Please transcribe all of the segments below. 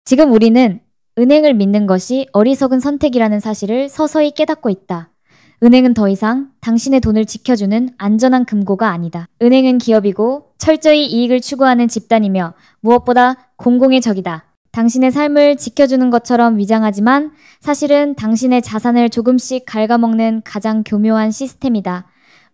지금 우리는 은행을 믿는 것이 어리석은 선택이라는 사실을 서서히 깨닫고 있다. 은행은 더 이상 당신의 돈을 지켜주는 안전한 금고가 아니다. 은행은 기업이고 철저히 이익을 추구하는 집단이며 무엇보다 공공의 적이다. 당신의 삶을 지켜주는 것처럼 위장하지만 사실은 당신의 자산을 조금씩 갉아먹는 가장 교묘한 시스템이다.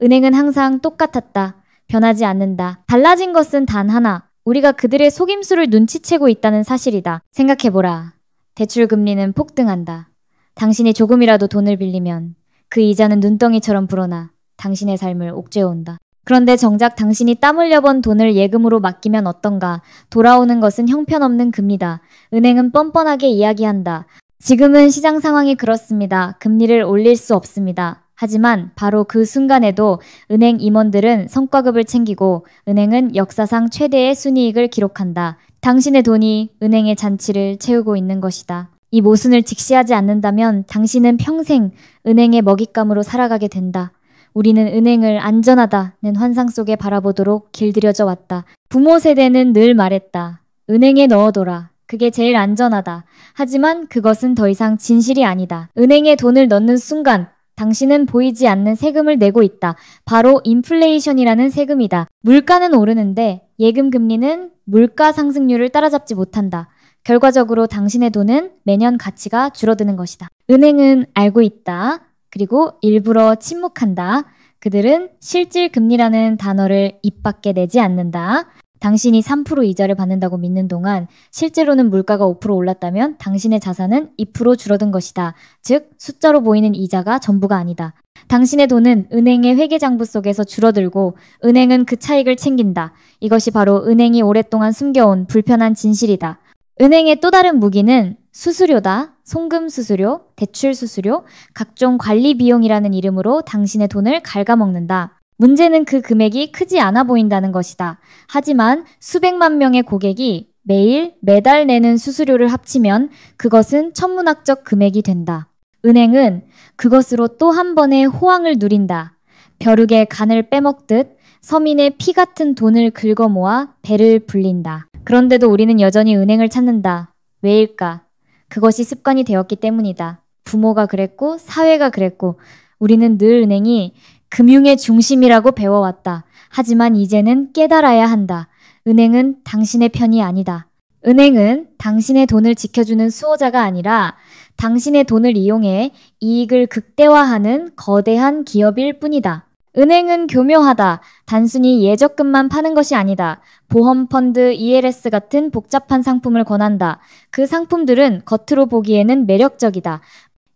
은행은 항상 똑같았다. 변하지 않는다. 달라진 것은 단 하나. 우리가 그들의 속임수를 눈치채고 있다는 사실이다. 생각해보라. 대출 금리는 폭등한다. 당신이 조금이라도 돈을 빌리면 그 이자는 눈덩이처럼 불어나 당신의 삶을 옥죄어온다. 그런데 정작 당신이 땀 흘려 번 돈을 예금으로 맡기면 어떤가? 돌아오는 것은 형편없는 금리다. 은행은 뻔뻔하게 이야기한다. 지금은 시장 상황이 그렇습니다. 금리를 올릴 수 없습니다. 하지만 바로 그 순간에도 은행 임원들은 성과급을 챙기고 은행은 역사상 최대의 순이익을 기록한다. 당신의 돈이 은행의 잔치를 채우고 있는 것이다. 이 모순을 직시하지 않는다면 당신은 평생 은행의 먹잇감으로 살아가게 된다. 우리는 은행을 안전하다는 환상 속에 바라보도록 길들여져 왔다. 부모 세대는 늘 말했다. 은행에 넣어둬라. 그게 제일 안전하다. 하지만 그것은 더 이상 진실이 아니다. 은행에 돈을 넣는 순간 당신은 보이지 않는 세금을 내고 있다. 바로 인플레이션이라는 세금이다. 물가는 오르는데 예금 금리는 물가 상승률을 따라잡지 못한다. 결과적으로 당신의 돈은 매년 가치가 줄어드는 것이다. 은행은 알고 있다. 그리고 일부러 침묵한다. 그들은 실질 금리라는 단어를 입 밖에 내지 않는다. 당신이 3% 이자를 받는다고 믿는 동안 실제로는 물가가 5% 올랐다면 당신의 자산은 2% 줄어든 것이다. 즉 숫자로 보이는 이자가 전부가 아니다. 당신의 돈은 은행의 회계장부 속에서 줄어들고 은행은 그 차익을 챙긴다. 이것이 바로 은행이 오랫동안 숨겨온 불편한 진실이다. 은행의 또 다른 무기는 수수료다. 송금 수수료, 대출 수수료, 각종 관리 비용이라는 이름으로 당신의 돈을 갉아먹는다. 문제는 그 금액이 크지 않아 보인다는 것이다. 하지만 수백만 명의 고객이 매달 내는 수수료를 합치면 그것은 천문학적 금액이 된다. 은행은 그것으로 또 한 번의 호황을 누린다. 벼룩의 간을 빼먹듯 서민의 피 같은 돈을 긁어 모아 배를 불린다. 그런데도 우리는 여전히 은행을 찾는다. 왜일까? 그것이 습관이 되었기 때문이다. 부모가 그랬고 사회가 그랬고 우리는 늘 은행이 금융의 중심이라고 배워왔다. 하지만 이제는 깨달아야 한다. 은행은 당신의 편이 아니다. 은행은 당신의 돈을 지켜주는 수호자가 아니라 당신의 돈을 이용해 이익을 극대화하는 거대한 기업일 뿐이다. 은행은 교묘하다. 단순히 예적금만 파는 것이 아니다. 보험, 펀드, ELS 같은 복잡한 상품을 권한다. 그 상품들은 겉으로 보기에는 매력적이다.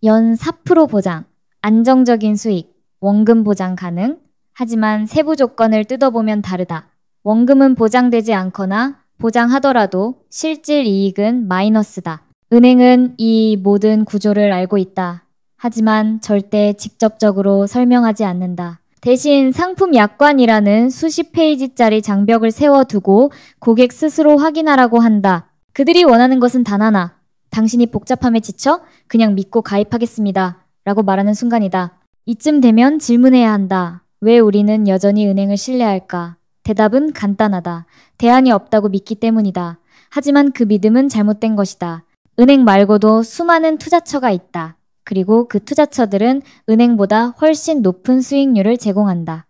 연 4% 보장, 안정적인 수익, 원금 보장 가능. 하지만 세부 조건을 뜯어보면 다르다. 원금은 보장되지 않거나 보장하더라도 실질 이익은 마이너스다. 은행은 이 모든 구조를 알고 있다. 하지만 절대 직접적으로 설명하지 않는다. 대신 상품 약관이라는 수십 페이지짜리 장벽을 세워두고 고객 스스로 확인하라고 한다. 그들이 원하는 것은 단 하나. 당신이 복잡함에 지쳐 그냥 믿고 가입하겠습니다. 라고 말하는 순간이다. 이쯤 되면 질문해야 한다. 왜 우리는 여전히 은행을 신뢰할까? 대답은 간단하다. 대안이 없다고 믿기 때문이다. 하지만 그 믿음은 잘못된 것이다. 은행 말고도 수많은 투자처가 있다. 그리고 그 투자처들은 은행보다 훨씬 높은 수익률을 제공한다.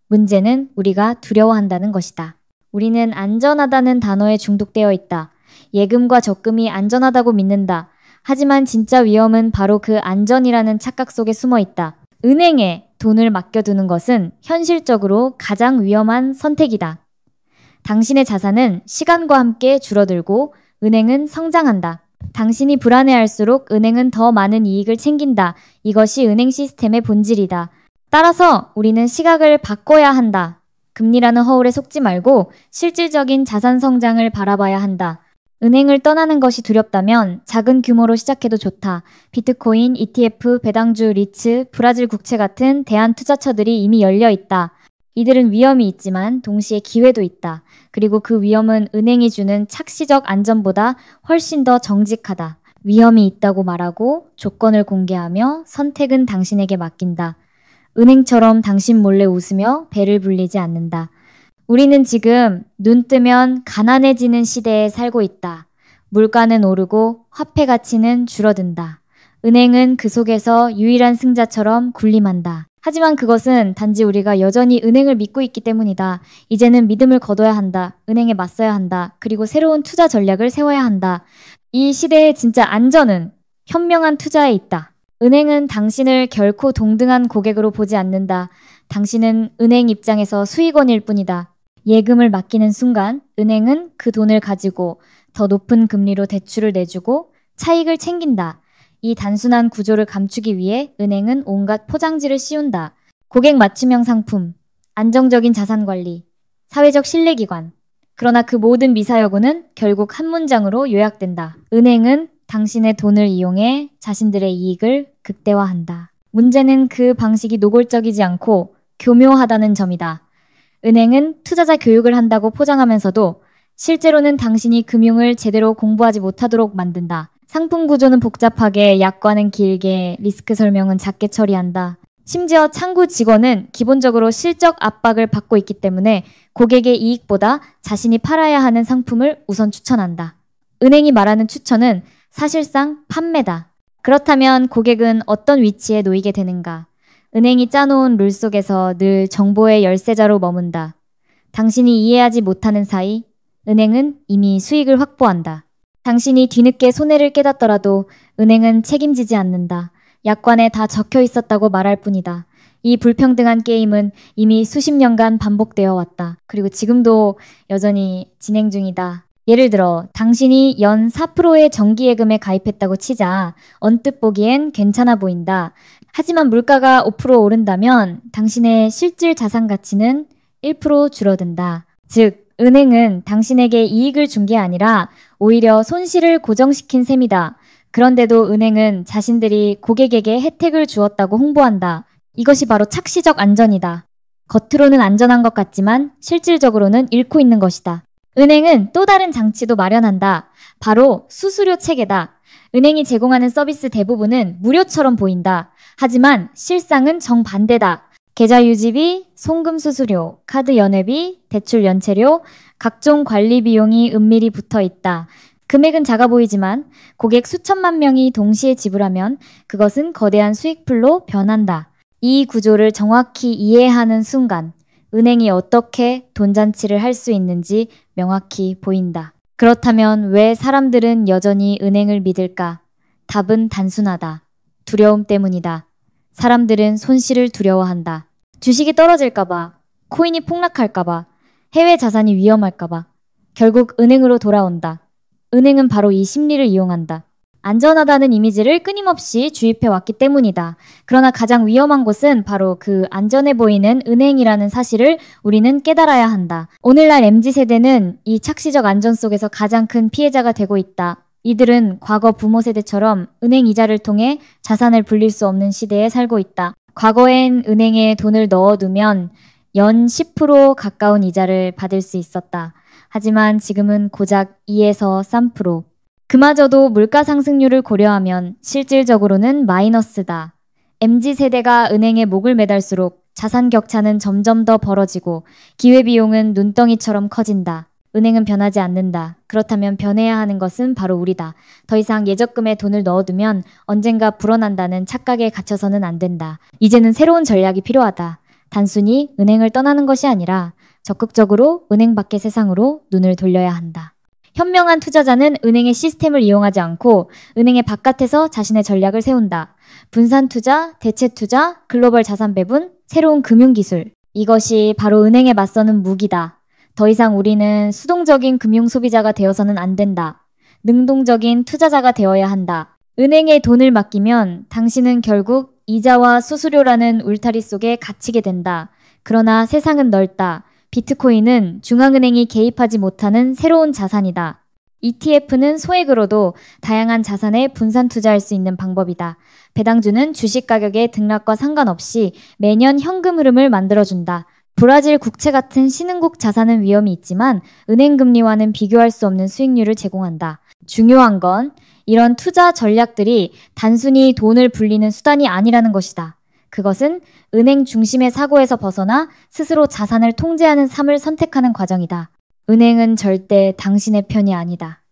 문제는 우리가 두려워한다는 것이다. 우리는 안전하다는 단어에 중독되어 있다. 예금과 적금이 안전하다고 믿는다. 하지만 진짜 위험은 바로 그 안전이라는 착각 속에 숨어 있다. 은행에 돈을 맡겨두는 것은 현실적으로 가장 위험한 선택이다. 당신의 자산은 시간과 함께 줄어들고 은행은 성장한다. 당신이 불안해할수록 은행은 더 많은 이익을 챙긴다. 이것이 은행 시스템의 본질이다. 따라서 우리는 시각을 바꿔야 한다. 금리라는 허울에 속지 말고 실질적인 자산 성장을 바라봐야 한다. 은행을 떠나는 것이 두렵다면 작은 규모로 시작해도 좋다. 비트코인, ETF, 배당주, 리츠, 브라질 국채 같은 대안 투자처들이 이미 열려 있다. 이들은 위험이 있지만 동시에 기회도 있다. 그리고 그 위험은 은행이 주는 착시적 안전보다 훨씬 더 정직하다. 위험이 있다고 말하고 조건을 공개하며 선택은 당신에게 맡긴다. 은행처럼 당신 몰래 웃으며 배를 불리지 않는다. 우리는 지금 눈 뜨면 가난해지는 시대에 살고 있다. 물가는 오르고 화폐 가치는 줄어든다. 은행은 그 속에서 유일한 승자처럼 군림한다. 하지만 그것은 단지 우리가 여전히 은행을 믿고 있기 때문이다. 이제는 믿음을 거둬야 한다. 은행에 맞서야 한다. 그리고 새로운 투자 전략을 세워야 한다. 이 시대의 진짜 안전은 현명한 투자에 있다. 은행은 당신을 결코 동등한 고객으로 보지 않는다. 당신은 은행 입장에서 수익원일 뿐이다. 예금을 맡기는 순간 은행은 그 돈을 가지고 더 높은 금리로 대출을 내주고 차익을 챙긴다. 이 단순한 구조를 감추기 위해 은행은 온갖 포장지를 씌운다. 고객 맞춤형 상품, 안정적인 자산 관리, 사회적 신뢰기관. 그러나 그 모든 미사여구는 결국 한 문장으로 요약된다. 은행은 당신의 돈을 이용해 자신들의 이익을 극대화한다. 문제는 그 방식이 노골적이지 않고 교묘하다는 점이다. 은행은 투자자 교육을 한다고 포장하면서도 실제로는 당신이 금융을 제대로 공부하지 못하도록 만든다. 상품 구조는 복잡하게, 약관은 길게, 리스크 설명은 작게 처리한다. 심지어 창구 직원은 기본적으로 실적 압박을 받고 있기 때문에 고객의 이익보다 자신이 팔아야 하는 상품을 우선 추천한다. 은행이 말하는 추천은 사실상 판매다. 그렇다면 고객은 어떤 위치에 놓이게 되는가? 은행이 짜놓은 룰 속에서 늘 정보의 열세자로 머문다. 당신이 이해하지 못하는 사이 은행은 이미 수익을 확보한다. 당신이 뒤늦게 손해를 깨닫더라도 은행은 책임지지 않는다. 약관에 다 적혀 있었다고 말할 뿐이다. 이 불평등한 게임은 이미 수십 년간 반복되어 왔다. 그리고 지금도 여전히 진행 중이다. 예를 들어 당신이 연 4%의 정기예금에 가입했다고 치자. 언뜻 보기엔 괜찮아 보인다. 하지만 물가가 5% 오른다면 당신의 실질 자산 가치는 1% 줄어든다. 즉 은행은 당신에게 이익을 준 게 아니라 오히려 손실을 고정시킨 셈이다. 그런데도 은행은 자신들이 고객에게 혜택을 주었다고 홍보한다. 이것이 바로 착시적 안전이다. 겉으로는 안전한 것 같지만 실질적으로는 잃고 있는 것이다. 은행은 또 다른 장치도 마련한다. 바로 수수료 체계다. 은행이 제공하는 서비스 대부분은 무료처럼 보인다. 하지만 실상은 정반대다. 계좌 유지비, 송금 수수료, 카드 연회비, 대출 연체료, 각종 관리 비용이 은밀히 붙어 있다. 금액은 작아 보이지만 고객 수천만 명이 동시에 지불하면 그것은 거대한 수익풀로 변한다. 이 구조를 정확히 이해하는 순간 은행이 어떻게 돈잔치를 할 수 있는지 명확히 보인다. 그렇다면 왜 사람들은 여전히 은행을 믿을까? 답은 단순하다. 두려움 때문이다. 사람들은 손실을 두려워한다. 주식이 떨어질까봐, 코인이 폭락할까봐, 해외 자산이 위험할까봐. 결국 은행으로 돌아온다. 은행은 바로 이 심리를 이용한다. 안전하다는 이미지를 끊임없이 주입해 왔기 때문이다. 그러나 가장 위험한 곳은 바로 그 안전해 보이는 은행이라는 사실을 우리는 깨달아야 한다. 오늘날 MZ세대는 이 착시적 안전 속에서 가장 큰 피해자가 되고 있다. 이들은 과거 부모 세대처럼 은행 이자를 통해 자산을 불릴 수 없는 시대에 살고 있다. 과거엔 은행에 돈을 넣어두면 연 10% 가까운 이자를 받을 수 있었다. 하지만 지금은 고작 2에서 3%. 그마저도 물가 상승률을 고려하면 실질적으로는 마이너스다. MZ세대가 은행에 목을 매달수록 자산 격차는 점점 더 벌어지고 기회비용은 눈덩이처럼 커진다. 은행은 변하지 않는다. 그렇다면 변해야 하는 것은 바로 우리다. 더 이상 예적금에 돈을 넣어두면 언젠가 불어난다는 착각에 갇혀서는 안 된다. 이제는 새로운 전략이 필요하다. 단순히 은행을 떠나는 것이 아니라 적극적으로 은행 밖의 세상으로 눈을 돌려야 한다. 현명한 투자자는 은행의 시스템을 이용하지 않고 은행의 바깥에서 자신의 전략을 세운다. 분산 투자, 대체 투자, 글로벌 자산 배분, 새로운 금융기술. 이것이 바로 은행에 맞서는 무기다. 더 이상 우리는 수동적인 금융 소비자가 되어서는 안 된다. 능동적인 투자자가 되어야 한다. 은행에 돈을 맡기면 당신은 결국 이자와 수수료라는 울타리 속에 갇히게 된다. 그러나 세상은 넓다. 비트코인은 중앙은행이 개입하지 못하는 새로운 자산이다. ETF는 소액으로도 다양한 자산에 분산 투자할 수 있는 방법이다. 배당주는 주식 가격의 등락과 상관없이 매년 현금 흐름을 만들어준다. 브라질 국채 같은 신흥국 자산은 위험이 있지만 은행 금리와는 비교할 수 없는 수익률을 제공한다. 중요한 건 이런 투자 전략들이 단순히 돈을 불리는 수단이 아니라는 것이다. 그것은 은행 중심의 사고에서 벗어나 스스로 자산을 통제하는 삶을 선택하는 과정이다. 은행은 절대 당신의 편이 아니다.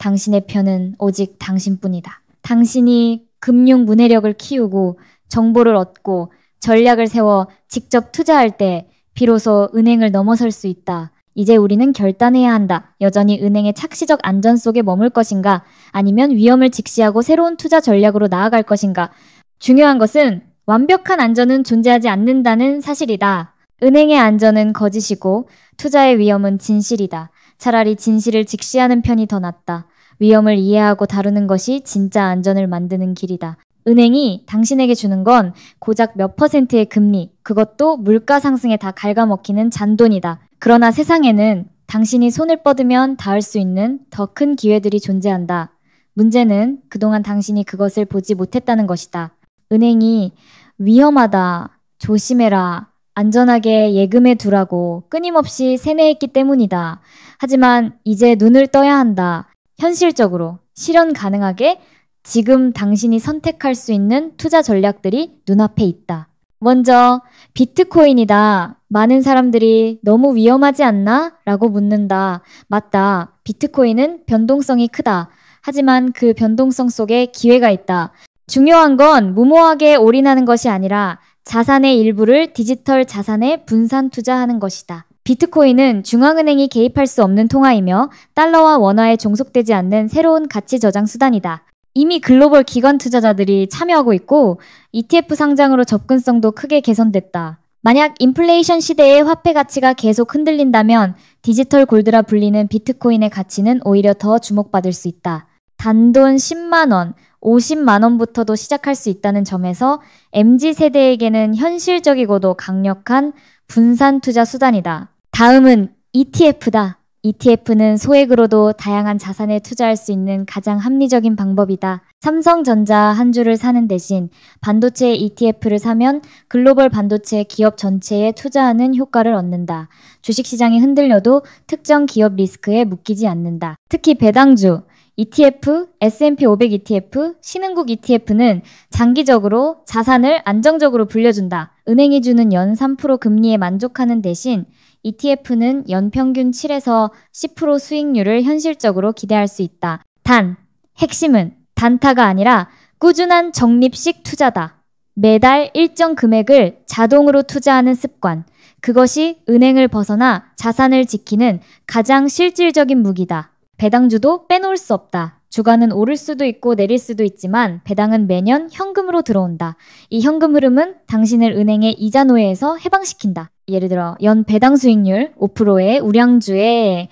당신의 편은 오직 당신뿐이다. 당신이 금융 문해력을 키우고 정보를 얻고 전략을 세워 직접 투자할 때 비로소 은행을 넘어설 수 있다. 이제 우리는 결단해야 한다. 여전히 은행의 착시적 안전 속에 머물 것인가? 아니면 위험을 직시하고 새로운 투자 전략으로 나아갈 것인가? 중요한 것은 완벽한 안전은 존재하지 않는다는 사실이다. 은행의 안전은 거짓이고 투자의 위험은 진실이다. 차라리 진실을 직시하는 편이 더 낫다. 위험을 이해하고 다루는 것이 진짜 안전을 만드는 길이다. 은행이 당신에게 주는 건 고작 몇 %의 금리, 그것도 물가 상승에 다 갉아먹히는 잔돈이다. 그러나 세상에는 당신이 손을 뻗으면 닿을 수 있는 더 큰 기회들이 존재한다. 문제는 그동안 당신이 그것을 보지 못했다는 것이다. 은행이 위험하다, 조심해라, 안전하게 예금해 두라고 끊임없이 세뇌했기 때문이다. 하지만 이제 눈을 떠야 한다. 현실적으로, 실현 가능하게 지금 당신이 선택할 수 있는 투자 전략들이 눈앞에 있다. 먼저 비트코인이다. 많은 사람들이 너무 위험하지 않나? 라고 묻는다. 맞다. 비트코인은 변동성이 크다. 하지만 그 변동성 속에 기회가 있다. 중요한 건 무모하게 올인하는 것이 아니라 자산의 일부를 디지털 자산에 분산 투자하는 것이다. 비트코인은 중앙은행이 개입할 수 없는 통화이며 달러와 원화에 종속되지 않는 새로운 가치 저장 수단이다. 이미 글로벌 기관 투자자들이 참여하고 있고 ETF 상장으로 접근성도 크게 개선됐다. 만약 인플레이션 시대의 화폐 가치가 계속 흔들린다면 디지털 골드라 불리는 비트코인의 가치는 오히려 더 주목받을 수 있다. 단돈 10만 원, 50만 원부터도 시작할 수 있다는 점에서 MZ세대에게는 현실적이고도 강력한 분산 투자 수단이다. 다음은 ETF다. ETF는 소액으로도 다양한 자산에 투자할 수 있는 가장 합리적인 방법이다. 삼성전자 한 주를 사는 대신 반도체 ETF를 사면 글로벌 반도체 기업 전체에 투자하는 효과를 얻는다. 주식시장이 흔들려도 특정 기업 리스크에 묶이지 않는다. 특히 배당주, ETF, S&P 500 ETF, 신흥국 ETF는 장기적으로 자산을 안정적으로 불려준다. 은행이 주는 연 3% 금리에 만족하는 대신 ETF는 연평균 7에서 10% 수익률을 현실적으로 기대할 수 있다. 단, 핵심은 단타가 아니라 꾸준한 적립식 투자다. 매달 일정 금액을 자동으로 투자하는 습관. 그것이 은행을 벗어나 자산을 지키는 가장 실질적인 무기다. 배당주도 빼놓을 수 없다. 주가는 오를 수도 있고 내릴 수도 있지만 배당은 매년 현금으로 들어온다. 이 현금 흐름은 당신을 은행의 이자 노예에서 해방시킨다. 예를 들어 연 배당 수익률 5%의 우량주에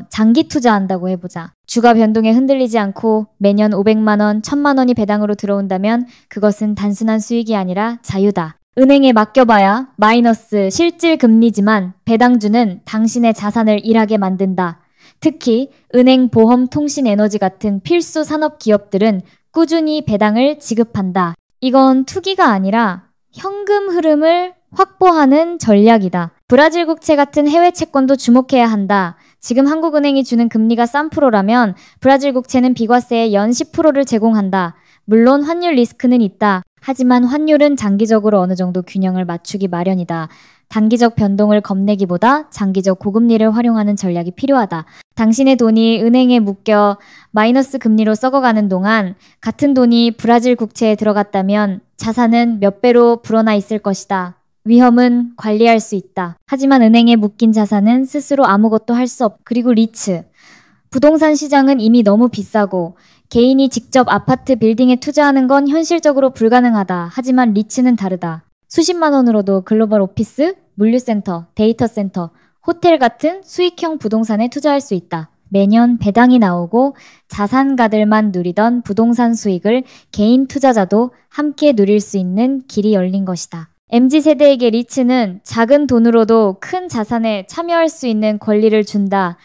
장기 투자한다고 해보자. 주가 변동에 흔들리지 않고 매년 500만 원, 1000만 원이 배당으로 들어온다면 그것은 단순한 수익이 아니라 자유다. 은행에 맡겨봐야 마이너스 실질 금리지만 배당주는 당신의 자산을 일하게 만든다. 특히 은행, 보험, 통신, 에너지 같은 필수 산업 기업들은 꾸준히 배당을 지급한다. 이건 투기가 아니라 현금 흐름을 확보하는 전략이다. 브라질 국채 같은 해외 채권도 주목해야 한다. 지금 한국은행이 주는 금리가 싼 프로라면 브라질 국채는 비과세에 연 10%를 제공한다. 물론 환율 리스크는 있다. 하지만 환율은 장기적으로 어느 정도 균형을 맞추기 마련이다. 단기적 변동을 겁내기보다 장기적 고금리를 활용하는 전략이 필요하다. 당신의 돈이 은행에 묶여 마이너스 금리로 썩어가는 동안 같은 돈이 브라질 국채에 들어갔다면 자산은 몇 배로 불어나 있을 것이다. 위험은 관리할 수 있다. 하지만 은행에 묶인 자산은 스스로 아무것도 할 수 없. 그리고 리츠. 부동산 시장은 이미 너무 비싸고 개인이 직접 아파트 빌딩에 투자하는 건 현실적으로 불가능하다. 하지만 리츠는 다르다. 수십만 원으로도 글로벌 오피스, 물류센터, 데이터 센터, 호텔 같은 수익형 부동산에 투자할 수 있다. 매년 배당이 나오고 자산가들만 누리던 부동산 수익을 개인 투자자도 함께 누릴 수 있는 길이 열린 것이다. MZ세대에게 리츠는 작은 돈으로도 큰 자산에 참여할 수 있는 권리를 준다.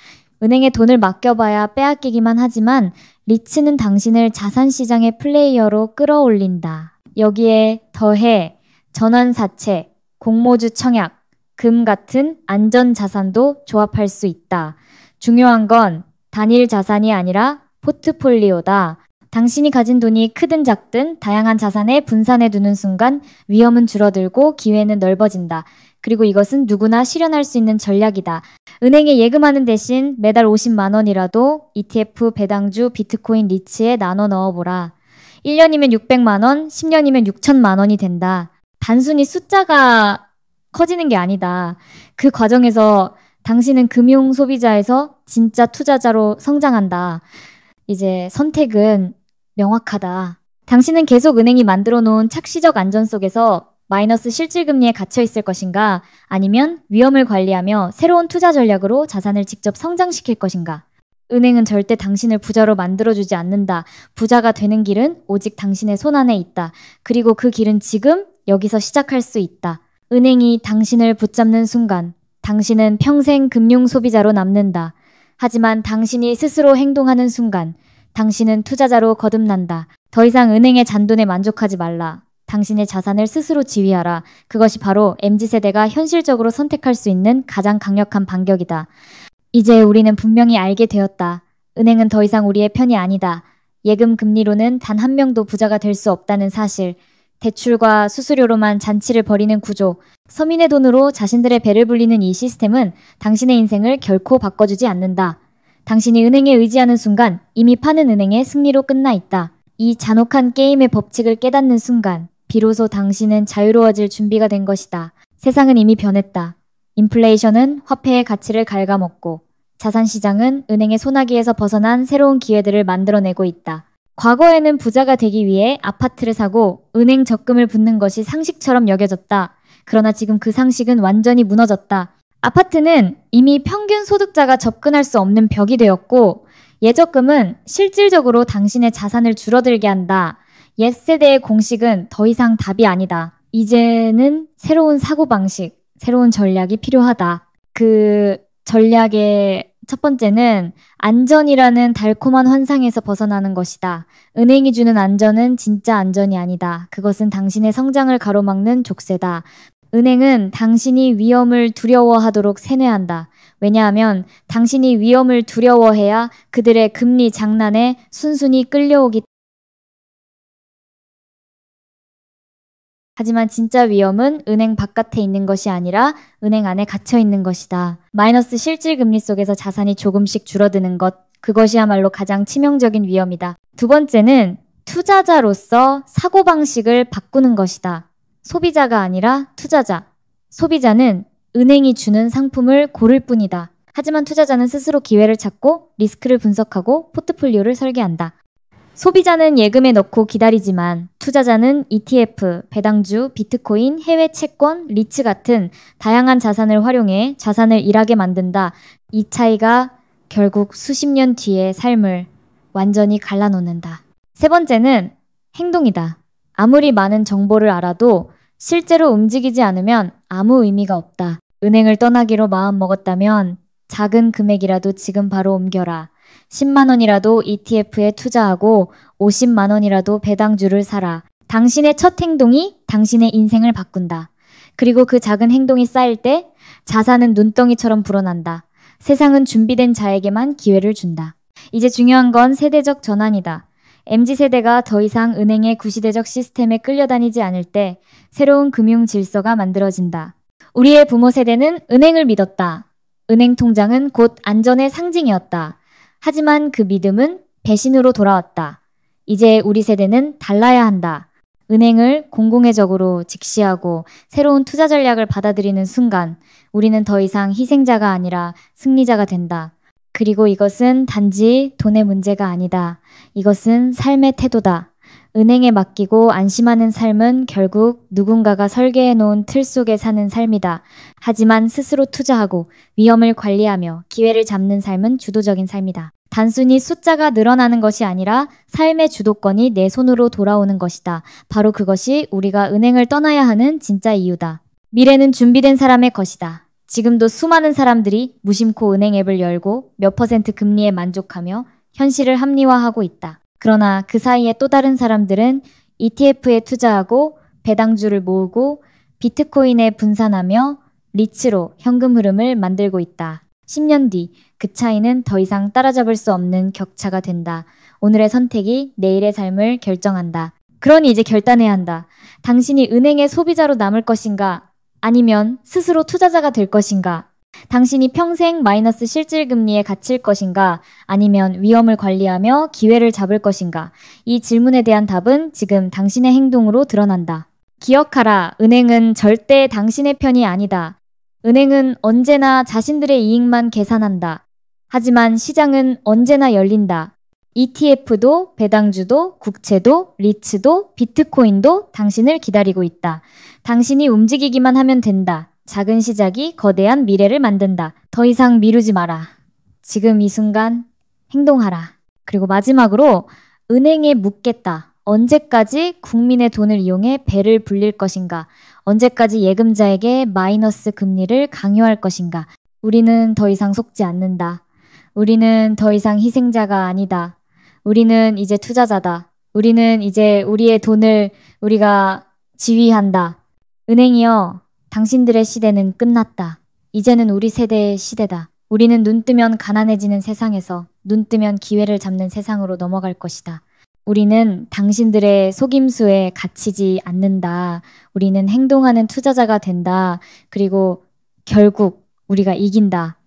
은행에 돈을 맡겨봐야 빼앗기기만 하지만 리츠는 당신을 자산시장의 플레이어로 끌어올린다. 여기에 더해 전환사채, 공모주 청약, 금 같은 안전자산도 조합할 수 있다. 중요한 건 단일 자산이 아니라 포트폴리오다. 당신이 가진 돈이 크든 작든 다양한 자산에 분산해 두는 순간 위험은 줄어들고 기회는 넓어진다. 그리고 이것은 누구나 실현할 수 있는 전략이다. 은행에 예금하는 대신 매달 50만 원이라도 ETF, 배당주, 비트코인, 리츠에 나눠 넣어보라. 1년이면 600만 원, 10년이면 6천만 원이 된다. 단순히 숫자가 커지는 게 아니다. 그 과정에서 당신은 금융 소비자에서 진짜 투자자로 성장한다. 이제 선택은 명확하다. 당신은 계속 은행이 만들어 놓은 착시적 안전 속에서 마이너스 실질금리에 갇혀 있을 것인가? 아니면 위험을 관리하며 새로운 투자 전략으로 자산을 직접 성장시킬 것인가? 은행은 절대 당신을 부자로 만들어주지 않는다. 부자가 되는 길은 오직 당신의 손안에 있다. 그리고 그 길은 지금 여기서 시작할 수 있다. 은행이 당신을 붙잡는 순간 당신은 평생 금융 소비자로 남는다. 하지만 당신이 스스로 행동하는 순간 당신은 투자자로 거듭난다. 더 이상 은행의 잔돈에 만족하지 말라. 당신의 자산을 스스로 지휘하라. 그것이 바로 MZ세대가 현실적으로 선택할 수 있는 가장 강력한 반격이다. 이제 우리는 분명히 알게 되었다. 은행은 더 이상 우리의 편이 아니다. 예금 금리로는 단 한 명도 부자가 될 수 없다는 사실. 대출과 수수료로만 잔치를 벌이는 구조. 서민의 돈으로 자신들의 배를 불리는 이 시스템은 당신의 인생을 결코 바꿔주지 않는다. 당신이 은행에 의지하는 순간 이미 파는 은행의 승리로 끝나 있다. 이 잔혹한 게임의 법칙을 깨닫는 순간 비로소 당신은 자유로워질 준비가 된 것이다. 세상은 이미 변했다. 인플레이션은 화폐의 가치를 갉아먹고 자산시장은 은행의 소나기에서 벗어난 새로운 기회들을 만들어내고 있다. 과거에는 부자가 되기 위해 아파트를 사고 은행 적금을 붓는 것이 상식처럼 여겨졌다. 그러나 지금 그 상식은 완전히 무너졌다. 아파트는 이미 평균 소득자가 접근할 수 없는 벽이 되었고 예적금은 실질적으로 당신의 자산을 줄어들게 한다. 옛 세대의 공식은 더 이상 답이 아니다. 이제는 새로운 사고방식, 새로운 전략이 필요하다. 그 전략의 첫 번째는 안전이라는 달콤한 환상에서 벗어나는 것이다. 은행이 주는 안전은 진짜 안전이 아니다. 그것은 당신의 성장을 가로막는 족쇄다. 은행은 당신이 위험을 두려워하도록 세뇌한다. 왜냐하면 당신이 위험을 두려워해야 그들의 금리 장난에 순순히 끌려오기. 하지만 진짜 위험은 은행 바깥에 있는 것이 아니라 은행 안에 갇혀 있는 것이다. 마이너스 실질금리 속에서 자산이 조금씩 줄어드는 것, 그것이야말로 가장 치명적인 위험이다. 두 번째는 투자자로서 사고방식을 바꾸는 것이다. 소비자가 아니라 투자자. 소비자는 은행이 주는 상품을 고를 뿐이다. 하지만 투자자는 스스로 기회를 찾고 리스크를 분석하고 포트폴리오를 설계한다. 소비자는 예금에 넣고 기다리지만 투자자는 ETF, 배당주, 비트코인, 해외 채권, 리츠 같은 다양한 자산을 활용해 자산을 일하게 만든다. 이 차이가 결국 수십 년 뒤의 삶을 완전히 갈라놓는다. 세 번째는 행동이다. 아무리 많은 정보를 알아도 실제로 움직이지 않으면 아무 의미가 없다. 은행을 떠나기로 마음먹었다면 작은 금액이라도 지금 바로 옮겨라. 10만 원이라도 ETF에 투자하고 50만 원이라도 배당주를 사라. 당신의 첫 행동이 당신의 인생을 바꾼다. 그리고 그 작은 행동이 쌓일 때 자산은 눈덩이처럼 불어난다. 세상은 준비된 자에게만 기회를 준다. 이제 중요한 건 세대적 전환이다. MZ세대가 더 이상 은행의 구시대적 시스템에 끌려다니지 않을 때 새로운 금융 질서가 만들어진다. 우리의 부모 세대는 은행을 믿었다. 은행 통장은 곧 안전의 상징이었다. 하지만 그 믿음은 배신으로 돌아왔다. 이제 우리 세대는 달라야 한다. 은행을 공공의 적으로 직시하고 새로운 투자 전략을 받아들이는 순간 우리는 더 이상 희생자가 아니라 승리자가 된다. 그리고 이것은 단지 돈의 문제가 아니다. 이것은 삶의 태도다. 은행에 맡기고 안심하는 삶은 결국 누군가가 설계해 놓은 틀 속에 사는 삶이다. 하지만 스스로 투자하고 위험을 관리하며 기회를 잡는 삶은 주도적인 삶이다. 단순히 숫자가 늘어나는 것이 아니라 삶의 주도권이 내 손으로 돌아오는 것이다. 바로 그것이 우리가 은행을 떠나야 하는 진짜 이유다. 미래는 준비된 사람의 것이다. 지금도 수많은 사람들이 무심코 은행 앱을 열고 몇 퍼센트 금리에 만족하며 현실을 합리화하고 있다. 그러나 그 사이에 또 다른 사람들은 ETF에 투자하고 배당주를 모으고 비트코인에 분산하며 리츠로 현금 흐름을 만들고 있다. 10년 뒤 그 차이는 더 이상 따라잡을 수 없는 격차가 된다. 오늘의 선택이 내일의 삶을 결정한다. 그러니 이제 결단해야 한다. 당신이 은행의 소비자로 남을 것인가? 아니면 스스로 투자자가 될 것인가? 당신이 평생 마이너스 실질 금리에 갇힐 것인가? 아니면 위험을 관리하며 기회를 잡을 것인가? 이 질문에 대한 답은 지금 당신의 행동으로 드러난다. 기억하라. 은행은 절대 당신의 편이 아니다. 은행은 언제나 자신들의 이익만 계산한다. 하지만 시장은 언제나 열린다. ETF도, 배당주도, 국채도, 리츠도, 비트코인도 당신을 기다리고 있다. 당신이 움직이기만 하면 된다. 작은 시작이 거대한 미래를 만든다. 더 이상 미루지 마라. 지금 이 순간 행동하라. 그리고 마지막으로 은행에 묻겠다. 언제까지 국민의 돈을 이용해 배를 불릴 것인가? 언제까지 예금자에게 마이너스 금리를 강요할 것인가? 우리는 더 이상 속지 않는다. 우리는 더 이상 희생자가 아니다. 우리는 이제 투자자다. 우리는 이제 우리의 돈을 우리가 지휘한다. 은행이여, 당신들의 시대는 끝났다. 이제는 우리 세대의 시대다. 우리는 눈 뜨면 가난해지는 세상에서 눈 뜨면 기회를 잡는 세상으로 넘어갈 것이다. 우리는 당신들의 속임수에 갇히지 않는다. 우리는 행동하는 투자자가 된다. 그리고 결국 우리가 이긴다.